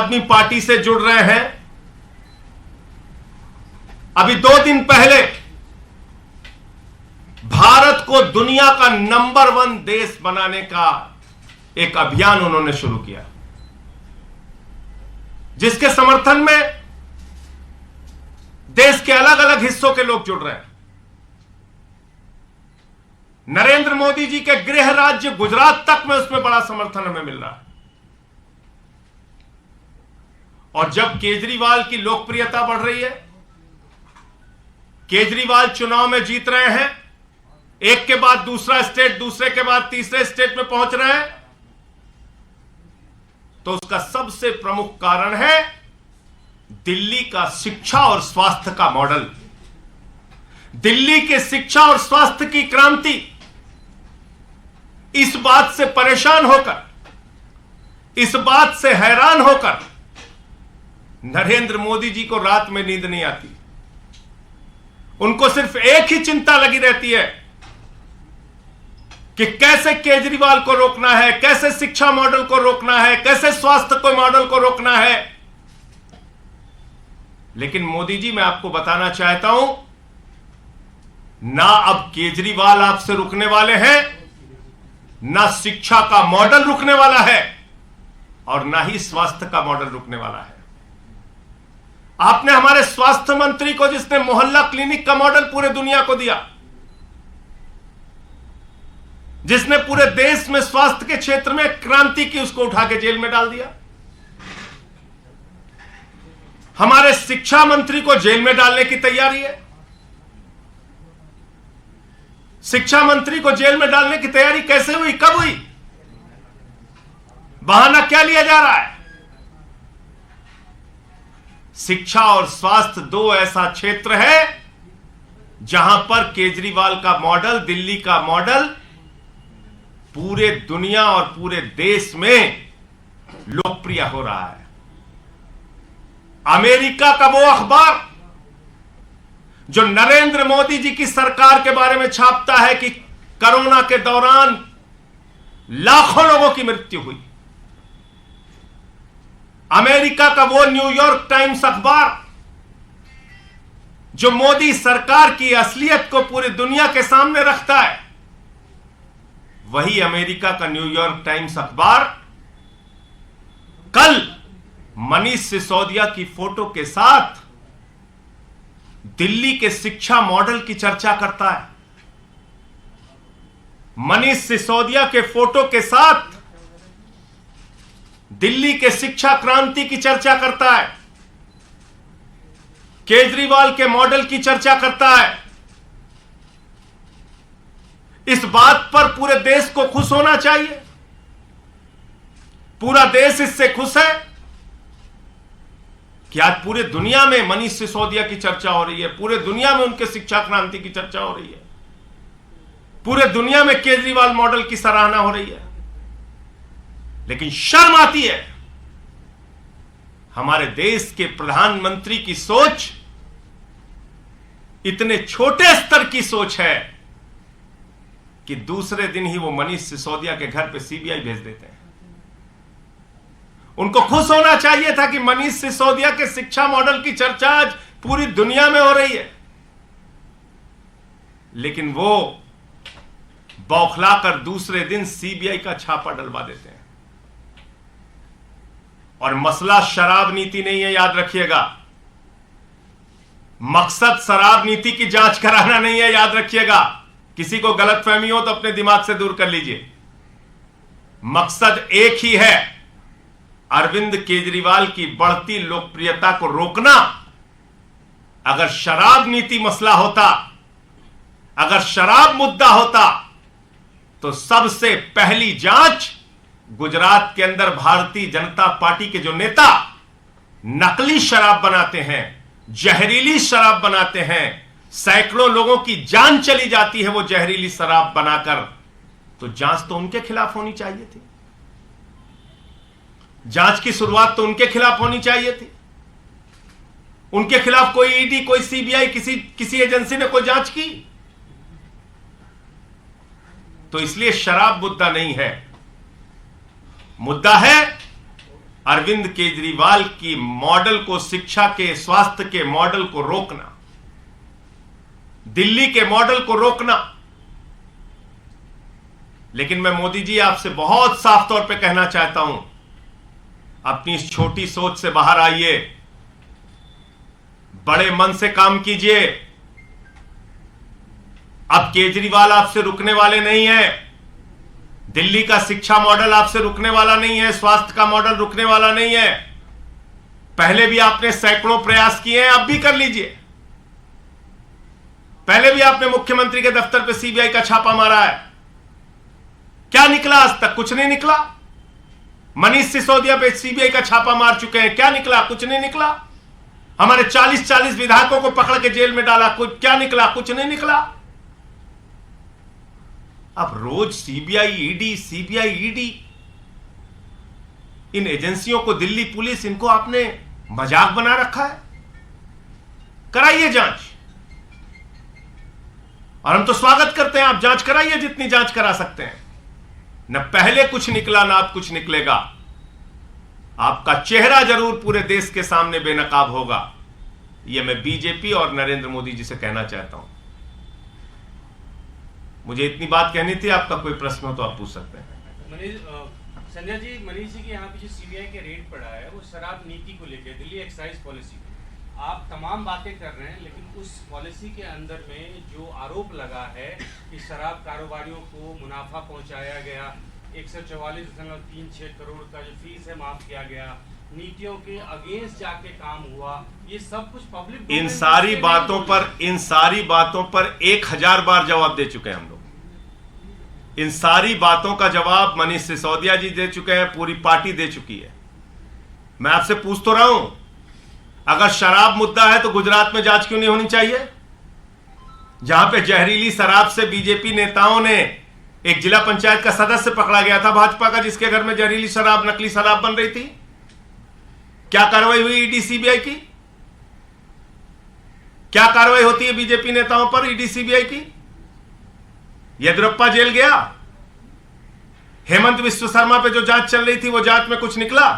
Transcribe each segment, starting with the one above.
आदमी पार्टी से जुड़ रहे हैं, अभी 2 दिन पहले भारत को दुनिया का नंबर 1 देश बनाने का एक अभियान उन्होंने शुरू किया, जिसके समर्थन में देश के अलग अलग हिस्सों के लोग जुड़ रहे हैं। नरेंद्र मोदी जी के गृह राज्य गुजरात तक में उसमें बड़ा समर्थन हमें मिल रहा है। और जब केजरीवाल की लोकप्रियता बढ़ रही है, केजरीवाल चुनाव में जीत रहे हैं, एक के बाद दूसरा स्टेट, दूसरे के बाद तीसरे स्टेट में पहुंच रहे हैं, तो उसका सबसे प्रमुख कारण है दिल्ली का शिक्षा और स्वास्थ्य का मॉडल। दिल्ली के शिक्षा और स्वास्थ्य की क्रांति। इस बात से परेशान होकर, इस बात से हैरान होकर नरेंद्र मोदी जी को रात में नींद नहीं आती। उनको सिर्फ एक ही चिंता लगी रहती है कि कैसे केजरीवाल को रोकना है, कैसे शिक्षा मॉडल को रोकना है, कैसे स्वास्थ्य को मॉडल को रोकना है। लेकिन मोदी जी, मैं आपको बताना चाहता हूं, ना अब केजरीवाल आपसे रुकने वाले हैं, ना शिक्षा का मॉडल रुकने वाला है, और ना ही स्वास्थ्य का मॉडल रुकने वाला है। आपने हमारे स्वास्थ्य मंत्री को, जिसने मोहल्ला क्लिनिक का मॉडल पूरे दुनिया को दिया, जिसने पूरे देश में स्वास्थ्य के क्षेत्र में क्रांति की, उसको उठा के जेल में डाल दिया। हमारे शिक्षा मंत्री को जेल में डालने की तैयारी है। शिक्षा मंत्री को जेल में डालने की तैयारी कैसे हुई, कब हुई? बहाना क्या लिया जा रहा है? शिक्षा और स्वास्थ्य 2 ऐसा क्षेत्र है जहां पर केजरीवाल का मॉडल, दिल्ली का मॉडल पूरे दुनिया और पूरे देश में लोकप्रिय हो रहा है। अमेरिका का वो अखबार जो नरेंद्र मोदी जी की सरकार के बारे में छापता है कि कोरोना के दौरान लाखों लोगों की मृत्यु हुई, अमेरिका का वो न्यूयॉर्क टाइम्स अखबार जो मोदी सरकार की असलियत को पूरी दुनिया के सामने रखता है, वही अमेरिका का न्यूयॉर्क टाइम्स अखबार कल मनीष सिसोदिया की फोटो के साथ दिल्ली के शिक्षा मॉडल की चर्चा करता है। मनीष सिसोदिया के फोटो के साथ दिल्ली के शिक्षा क्रांति की चर्चा करता है, केजरीवाल के मॉडल की चर्चा करता है। इस बात पर पूरे देश को खुश होना चाहिए। पूरा देश इससे खुश है कि आज पूरे दुनिया में मनीष सिसोदिया की चर्चा हो रही है, पूरे दुनिया में उनके शिक्षा क्रांति की चर्चा हो रही है, पूरे दुनिया में केजरीवाल मॉडल की सराहना हो रही है। लेकिन शर्म आती है, हमारे देश के प्रधानमंत्री की सोच इतने छोटे स्तर की सोच है कि दूसरे दिन ही वो मनीष सिसोदिया के घर पे सीबीआई भेज देते हैं। उनको खुश होना चाहिए था कि मनीष सिसोदिया के शिक्षा मॉडल की चर्चा आज पूरी दुनिया में हो रही है, लेकिन वो बौखलाकर दूसरे दिन सीबीआई का छापा डलवा देते हैं। और मसला शराब नीति नहीं है, याद रखिएगा। मकसद शराब नीति की जांच कराना नहीं है, याद रखिएगा। किसी को गलतफहमी हो तो अपने दिमाग से दूर कर लीजिए। मकसद एक ही है, अरविंद केजरीवाल की बढ़ती लोकप्रियता को रोकना। अगर शराब नीति मसला होता, अगर शराब मुद्दा होता, तो सबसे पहली जांच गुजरात के अंदर भारतीय जनता पार्टी के जो नेता नकली शराब बनाते हैं, जहरीली शराब बनाते हैं, सैकड़ों लोगों की जान चली जाती है वो जहरीली शराब बनाकर, तो जांच तो उनके खिलाफ होनी चाहिए थी। जांच की शुरुआत तो उनके खिलाफ होनी चाहिए थी। उनके खिलाफ कोई ईडी, कोई सीबीआई, किसी एजेंसी ने कोई जांच की? तो इसलिए शराब मुद्दा नहीं है, मुद्दा है अरविंद केजरीवाल की मॉडल को, शिक्षा के, स्वास्थ्य के मॉडल को रोकना, दिल्ली के मॉडल को रोकना। लेकिन मैं मोदी जी आपसे बहुत साफ तौर पे कहना चाहता हूं, अपनी इस छोटी सोच से बाहर आइए, बड़े मन से काम कीजिए। अब केजरीवाल आपसे रुकने वाले नहीं है, दिल्ली का शिक्षा मॉडल आपसे रुकने वाला नहीं है, स्वास्थ्य का मॉडल रुकने वाला नहीं है। पहले भी आपने सैकड़ों प्रयास किए हैं, अब भी कर लीजिए। पहले भी आपने मुख्यमंत्री के दफ्तर पे सीबीआई का छापा मारा है, क्या निकला? आज तक कुछ नहीं निकला। मनीष सिसोदिया पे सीबीआई का छापा मार चुके हैं, क्या निकला? कुछ नहीं निकला। हमारे 40-40 विधायकों को पकड़ के जेल में डाला, कुछ क्या निकला? कुछ नहीं निकला। अब रोज सीबीआई ईडी, इन एजेंसियों को, दिल्ली पुलिस, इनको आपने मजाक बना रखा है। कराइए जांच, और हम तो स्वागत करते हैं, आप जांच कराइए जितनी जांच करा सकते हैं। न पहले कुछ निकला, ना अब कुछ निकलेगा। आपका चेहरा जरूर पूरे देश के सामने बेनकाब होगा। यह मैं बीजेपी और नरेंद्र मोदी जी से कहना चाहता हूं। मुझे इतनी बात कहनी थी। आपका कोई प्रश्न हो तो आप पूछ सकते हैं। संजय जी, मनीष जी के यहाँ पे जो सीबीआई के रेड पड़ा है वो शराब नीति को लेकर, दिल्ली एक्साइज पॉलिसी, आप तमाम बातें कर रहे हैं, लेकिन उस पॉलिसी के अंदर में जो आरोप लगा है कि शराब कारोबारियों को मुनाफा पहुंचाया गया, 144.36 करोड़ का जो फीस है माफ किया गया, नीतियों के अगेंस्ट जाके काम हुआ, ये सब कुछ पब्लिक, इन सारी बातों पर 1000 बार जवाब दे चुके हैं हम लोग। इन सारी बातों का जवाब मनीष सिसोदिया जी दे चुके हैं, पूरी पार्टी दे चुकी है। मैं आपसे पूछ तो रहा हूं, अगर शराब मुद्दा है तो गुजरात में जांच क्यों नहीं होनी चाहिए, जहां पे जहरीली शराब से बीजेपी नेताओं ने एक जिला पंचायत का सदस्य पकड़ा गया था भाजपा का, जिसके घर में जहरीली शराब, नकली शराब बन रही थी। क्या कार्रवाई हुई ईडी सीबीआई की? क्या कार्रवाई होती है बीजेपी नेताओं पर ईडी सीबीआई की? येदियुरप्पा जेल गया, हेमंत विश्व शर्मा पे जो जांच चल रही थी वो जांच में कुछ निकला?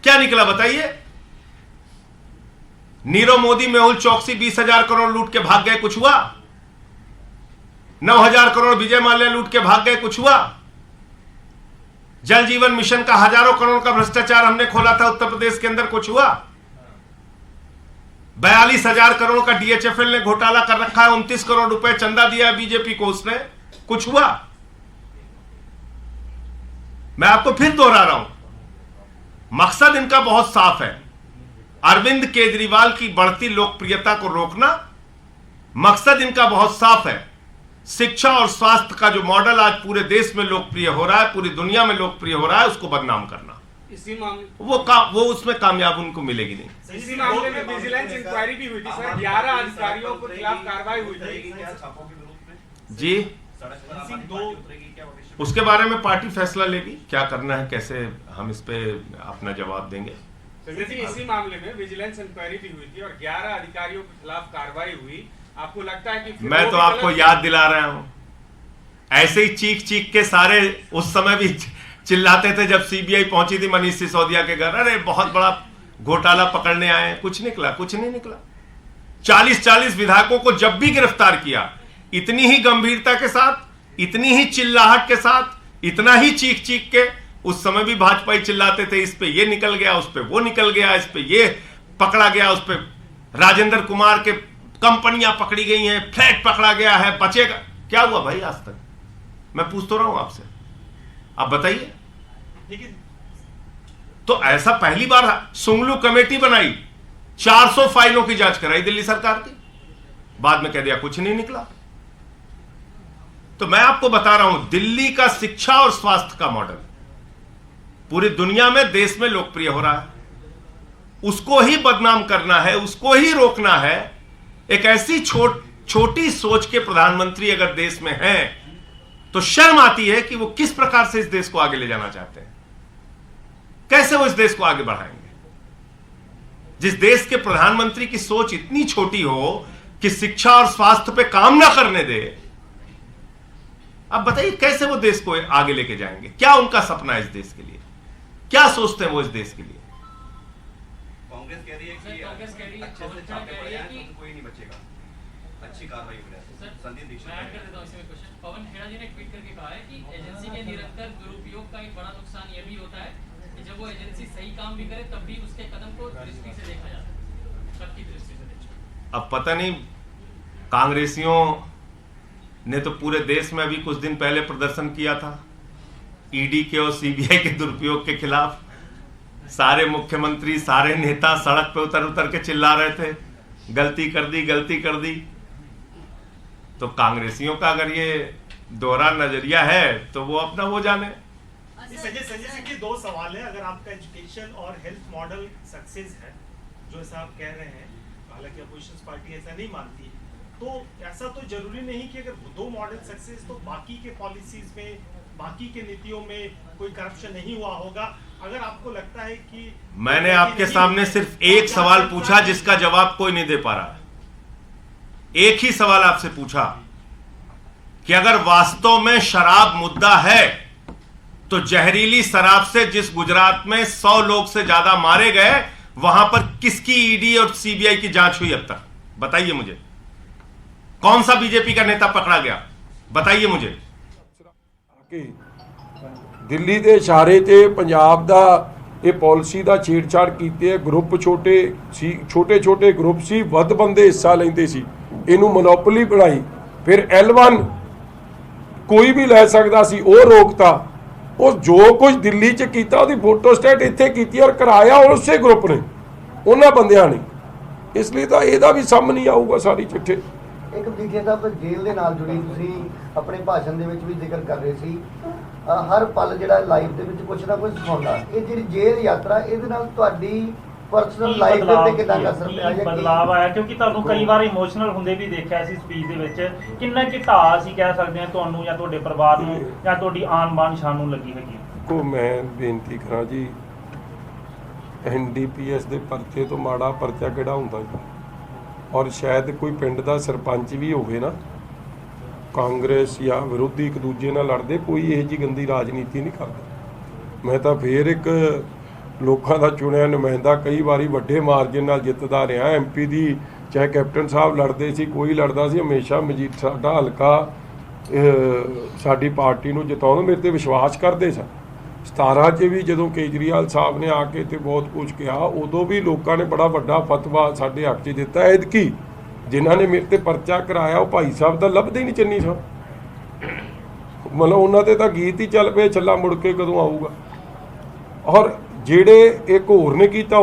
क्या निकला बताइए? नीरव मोदी, मेहुल चौकसी 20,000 करोड़ लूट के भाग गए, कुछ हुआ? 9,000 करोड़ विजय माल्या लूट के भाग गए, कुछ हुआ? जल जीवन मिशन का हजारों करोड़ का भ्रष्टाचार हमने खोला था उत्तर प्रदेश के अंदर, कुछ हुआ? 42,000 करोड़ का डीएचएफएल ने घोटाला कर रखा है, 29 करोड़ रुपए चंदा दिया है बीजेपी को, उसने कुछ हुआ? मैं आपको फिर दोहरा रहा हूं, मकसद इनका बहुत साफ है, अरविंद केजरीवाल की बढ़ती लोकप्रियता को रोकना। मकसद इनका बहुत साफ है, शिक्षा और स्वास्थ्य का जो मॉडल आज पूरे देश में लोकप्रिय हो रहा है, पूरी दुनिया में लोकप्रिय हो रहा है, उसको बदनाम करना। इसी मामले वो उसमें कामयाब उनको मिलेगी नहीं। इसी मामले में विजिलेंस इंक्वायरी भी हुई थी सर, 11 अधिकारियों के खिलाफ कार्रवाई हुई थी जी। उसके बारे में पार्टी फैसला लेगी, क्या करना है, कैसे हम इस पे अपना जवाब देंगे। इसी मामले में विजिलेंस इंक्वायरी भी हुई थी और 11 अधिकारियों के खिलाफ कार्रवाई हुई। आपको लगता है कि मैं तो आपको याद दिला रहा हूं, ऐसे ही चीख चीख के सारे उस समय भी चिल्लाते थे जब सीबीआई पहुंची थी मनीष सिसोदिया के घर, अरे बहुत बड़ा घोटाला पकड़ने आए हैं, कुछ निकला? कुछ नहीं निकला। 40-40 विधायकों को जब भी गिरफ्तार किया, इतनी ही गंभीरता के साथ, इतनी ही चिल्लाहट के साथ, इतना ही चीख चीख के, उस समय भी भाजपा ही चिल्लाते थे, इस पे ये निकल गया, उस पे वो निकल गया, इस पे ये पकड़ा गया, उस पे राजेंद्र कुमार के कंपनियां पकड़ी गई हैं, फ्लैट पकड़ा गया है, बचेगा क्या? हुआ भाई आज तक? मैं पूछ तो रहा हूं आपसे, आप बताइए। तो ऐसा पहली बार सुंगलू कमेटी बनाई, 400 फाइलों की जांच कराई दिल्ली सरकार की, बाद में कह दिया कुछ नहीं निकला। तो मैं आपको बता रहा हूं, दिल्ली का शिक्षा और स्वास्थ्य का मॉडल पूरी दुनिया में, देश में लोकप्रिय हो रहा है, उसको ही बदनाम करना है, उसको ही रोकना है। एक ऐसी छोटी सोच के प्रधानमंत्री अगर देश में हैं, तो शर्म आती है कि वो किस प्रकार से इस देश को आगे ले जाना चाहते हैं, कैसे वो इस देश को आगे बढ़ाएंगे। जिस देश के प्रधानमंत्री की सोच इतनी छोटी हो कि शिक्षा और स्वास्थ्य पे काम ना करने दे, अब बताइए कैसे वो देश को आगे लेके जाएंगे? क्या उनका सपना है इस देश के लिए? क्या सोचते हैं वो इस देश के लिए? कांग्रेस कह रही है कि कांग्रेस कह रही है, अच्छे से छापे कह रही पड़े है हैं कि तो कोई नहीं बचेगा, अच्छी कार्रवाई हो रही है। संदीप दीक्षित मैं ऐड कर देता हूं इसमें क्वेश्चन। पवन खेड़ा जी ने ट्वीट करके कहा है कि एजेंसी के निरंतर दुरुपयोग का एक बड़ा नुकसान यह भी होता है कि जब वो एजेंसी सही काम भी करे तब भी उसके कदम को दृष्टि से देखा जाता है, शक की दृष्टि से देखा जाता है। अब पता नहीं, कांग्रेसियों ने तो पूरे देश में अभी कुछ दिन पहले प्रदर्शन किया था ईडी के और सीबीआई के दुरुपयोग के खिलाफ। सारे मुख्यमंत्री, सारे नेता सड़क पे उतर उतर के चिल्ला रहे थे, गलती कर दी, गलती कर दी। तो कांग्रेसियों का अगर ये दोहरा नजरिया है तो वो अपना वो जाने। संजय सिंह की दो सवाल है। अगर आपका एजुकेशन और हेल्थ मॉडल सक्सेस है, जो ऐसा आप कह रहे हैं, हालांकि अपोजिशन पार्टी ऐसा नहीं मानती, तो ऐसा तो जरूरी नहीं कि अगर दो मॉडल सक्सेस तो बाकी के पॉलिसीज में, बाकी के नीतियों में कोई करप्शन नहीं हुआ होगा। अगर आपको लगता है कि मैंने आपके सामने सिर्फ एक सवाल पूछा जिसका जवाब कोई नहीं दे पा रहा। एक ही सवाल आपसे पूछा कि अगर वास्तव में शराब मुद्दा है तो जहरीली शराब से जिस गुजरात में 100 लोग से ज्यादा मारे गए, वहां पर किसकी ईडी और सीबीआई की जांच हुई अब तक? बताइए मुझे। कौन सा बीजेपी का नेता पकड़ा गया? बताइए मुझे। ਦਿੱਲੀ ਦੇ ਇਸ਼ਾਰੇ ਤੇ ਪੰਜਾਬ ਦਾ ਇਹ ਪਾਲਿਸੀ ਦਾ ਛੇੜਛਾੜ ਕੀਤੇ ਗਰੁੱਪ ਛੋਟੇ ਸੀ, ਛੋਟੇ ਗਰੁੱਪ ਸੀ, ਵੱਧ ਬੰਦੇ ਹਿੱਸਾ ਲੈਂਦੇ ਸੀ, ਇਹਨੂੰ ਮੋਨੋਪੋਲੀ ਬਣਾਈ। ਫਿਰ L1 ਕੋਈ ਵੀ ਲੈ ਸਕਦਾ ਸੀ, ਉਹ ਰੋਕਤਾ। ਉਹ ਜੋ ਕੁਝ ਦਿੱਲੀ 'ਚ ਕੀਤਾ ਉਹਦੀ ਫੋਟੋ ਸਟੇਟ ਇੱਥੇ ਕੀਤੀ ਔਰ ਕਰਾਇਆ ਉਸੇ ਗਰੁੱਪ ਨੇ, ਉਹਨਾਂ ਬੰਦਿਆਂ ਨੇ। ਇਸ ਲਈ ਤਾਂ ਇਹਦਾ ਵੀ ਸਾਹਮਣੇ ਆਊਗਾ ਸਾਰੀ ਚਿੱਠੇ। ਇੱਕ ਵਿਖੇ ਸਾਹਿਬ ਜੇਲ੍ਹ ਦੇ ਨਾਲ ਜੁੜੀ ਤੁਸੀਂ ਆਪਣੇ ਭਾਸ਼ਣ ਦੇ ਵਿੱਚ ਵੀ ਜ਼ਿਕਰ ਕਰ ਰਹੇ ਸੀ, ਹਰ ਪਲ ਜਿਹੜਾ ਲਾਈਫ ਦੇ ਵਿੱਚ ਕੁਛ ਨਾ ਕੁਛ ਸਿਖਾਉਂਦਾ। ਇਹ ਜਿਹੜੀ ਜੇਲ੍ਹ ਯਾਤਰਾ, ਇਹਦੇ ਨਾਲ ਤੁਹਾਡੀ ਪਰਸਨਲ ਲਾਈਫ ਦੇ ਉੱਤੇ ਕਿੰਨਾ ਕੁ ਅਸਰ ਪਿਆ ਜਾਂ ਬਦਲਾਵ ਆਇਆ? ਕਿਉਂਕਿ ਤੁਹਾਨੂੰ ਕਈ ਵਾਰ ਇਮੋਸ਼ਨਲ ਹੁੰਦੇ ਵੀ ਦੇਖਿਆ ਸੀ ਸਪੀਚ ਦੇ ਵਿੱਚ। ਕਿੰਨਾ ਕਿ ਢਾਹ ਅਸੀਂ ਕਹਿ ਸਕਦੇ ਹਾਂ ਤੁਹਾਨੂੰ ਜਾਂ ਤੁਹਾਡੇ ਪਰਿਵਾਰ ਨੂੰ ਜਾਂ ਤੁਹਾਡੀ ਆਨ ਬਾਨ ਸ਼ਾਨ ਨੂੰ ਲੱਗੀ ਹੈਗੀ? ਕੋ ਮੈਂ ਬੇਨਤੀ ਕਰਾਂ ਜੀ, NDPS ਦੇ ਪਰਚੇ ਤੋਂ ਮਾੜਾ ਪਰਚਾ ਕਿਹੜਾ ਹੁੰਦਾ ਜੀ? ਔਰ ਸ਼ਾਇਦ ਕੋਈ ਪਿੰਡ ਦਾ ਸਰਪੰਚ ਵੀ ਹੋਵੇ ਨਾ, ਕਾਂਗਰਸ ਜਾਂ ਵਿਰੋਧੀ ਇੱਕ ਦੂਜੇ ਨਾਲ ਲੜਦੇ, ਕੋਈ ਇਹੋ ਜਿਹੀ ਗੰਦੀ ਰਾਜਨੀਤੀ ਨਹੀਂ ਕਰਦਾ। ਮੈਂ ਤਾਂ ਫੇਰ ਇੱਕ ਲੋਕਾਂ ਦਾ ਚੁਣਿਆ ਨੁਮਾਇੰਦਾ, ਕਈ ਵਾਰੀ ਵੱਡੇ ਮਾਰਜਨ ਨਾਲ ਜਿੱਤਦਾ ਰਿਹਾ। MP ਦੀ ਚਾਹੇ ਕੈਪਟਨ ਸਾਹਿਬ ਲੜਦੇ ਸੀ, ਕੋਈ ਲੜਦਾ ਸੀ, ਹਮੇਸ਼ਾ ਸਾਡਾ ਹਲਕਾ ਸਾਡੀ ਪਾਰਟੀ ਨੂੰ ਜਿਤਾਉਣ ਮੇਰੇ ਤੇ ਵਿਸ਼ਵਾਸ ਕਰਦੇ ਸਨ। 17 'ਚ ਵੀ ਜਦੋਂ ਕੇਜਰੀਵਾਲ ਸਾਹਿਬ ਨੇ ਆ ਕੇ ਤੇ ਬਹੁਤ ਕੁਝ ਕਿਹਾ, ਉਦੋਂ ਵੀ ਲੋਕਾਂ ਨੇ ਬੜਾ ਵੱਡਾ ਫਤਵਾ ਸਾਡੇ ਹੱਕ 'ਚ ਦਿੱਤਾ। ਐਤਕੀ ਜਿਨ੍ਹਾਂ ਨੇ ਮੇਰੇ ਤੇ ਪਰਚਾ ਕਰਾਇਆ ਉਹ ਭਾਈ ਸਾਹਿਬ ਦਾ ਲੱਭਦੇ ਹੀ ਨਹੀਂ ਚੰਨੀ ਸਾਹਿਬ, ਮਤਲਬ ਉਹਨਾਂ ਤੇ ਤਾਂ ਗੀਤ ਹੀ ਚੱਲ ਪਏ, ਛੱਲਾ ਮੁੜ ਕੇ ਕਦੋਂ ਆਊਗਾ। ਔਰ ਜਿਹੜੇ ਇੱਕ ਹੋਰ ਨੇ ਕੀਤਾ